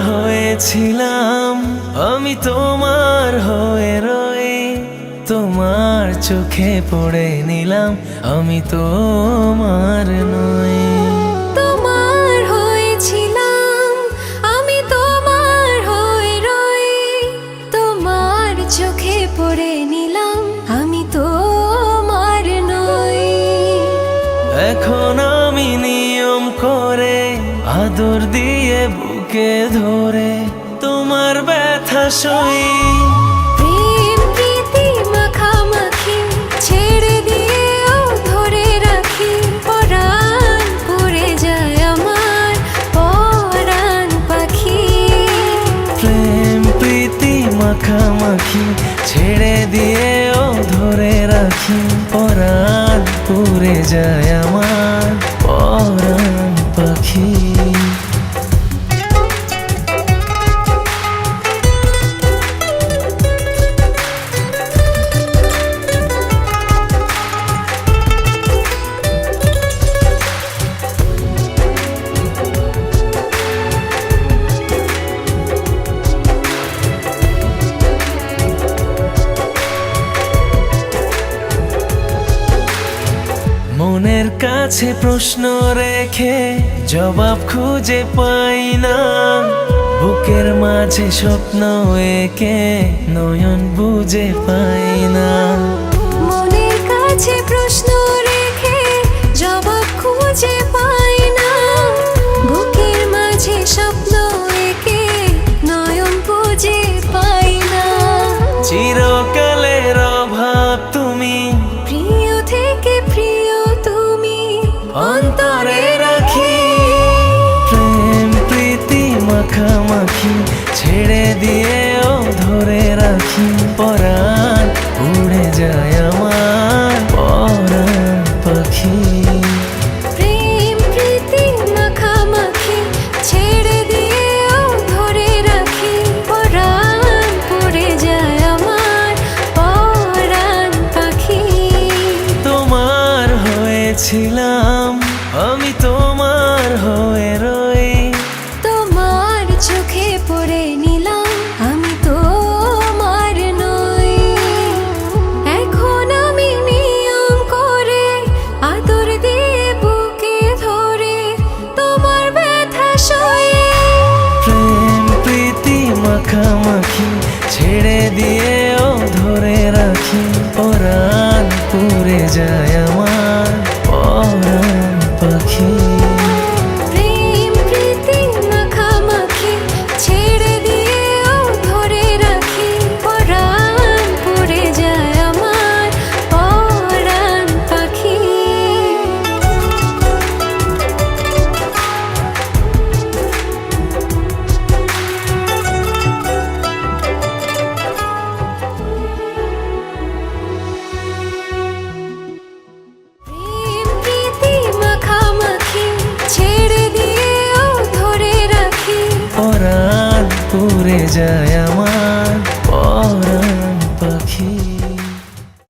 হয়েছিলাম, আমি তোমার হয়ে রই। তোমার চোখে পড়ে নিলাম, আমি তোমার নই। তোমার হয়েছিলাম, আমি তোমার হয়ে রই। তোমার চোখে পড়ে নিলাম, আমি তোমার নই। এখন আমি নিয়ম করে আদর দিয়ে বুকে ধরে তোমার ব্যথা সই। প্রেম প্রীতি মাখামাখি ছেড়ে দিয়েও ধরে রাখি। পরাণ পড়ে যায় আমার পরাণ পাখি। প্রেম প্রীতি মাখামাখি ছেড়ে দিয়েও ধরে রাখি। পরাণ পুড়ে যায় আমার পরাণ পাখি। মনের কাছে প্রশ্ন রেখে জবাব খুঁজে পাই না। বুকের মাঝে স্বপ্ন এঁকে নয়ন বুঝে পাই না। মনের কাছে প্রশ্ন রেখে জবাব খুঁজে পাই না। বুকের মাঝে স্বপ্ন এঁকে নয়ন বুঝে পাই না। চিরকালের অভাব তুমি, প্রিয় থেকে প্রিয় তুমি অন্তরে রাখি। প্রেম প্রীতি মাখামাখি ছেড়ে দিয়েও ধরে রাখি। পরাণ উড়ে যায় আমার পরাণ পাখি। প্রেম প্রীতি মাখামাখি ছেড়ে দিয়েও ধরে রাখি। পরাণ পড়ে যায় আমার পরাণ পাখি। তোমার হয়েছিলাম, আমি তোমার হয়ে রই। তোমার চোখে পড়ে নিলাম, আমি তোমার নই। এখন আমি নিয়ম করে আদর দিয়ে বুকে ধরে তোমার ব্যথা সয়ে। প্রেম প্রীতি মাখামাখি ছেড়ে দিয়েও ধরে রাখি। পরাণ পুড়ে যায় আমার পরাণ পাখি। প্রেম প্রীতি মাখামাখি ছেড়ে দিয়েও ধরে রাখি। পরাণ পড়ে যায় আমার পরাণ পাখি। প্রেম প্রীতি মাখামাখি ছেড়ে দিয়েও ধরে রাখি। পরাণ পুড়ে যায় আমার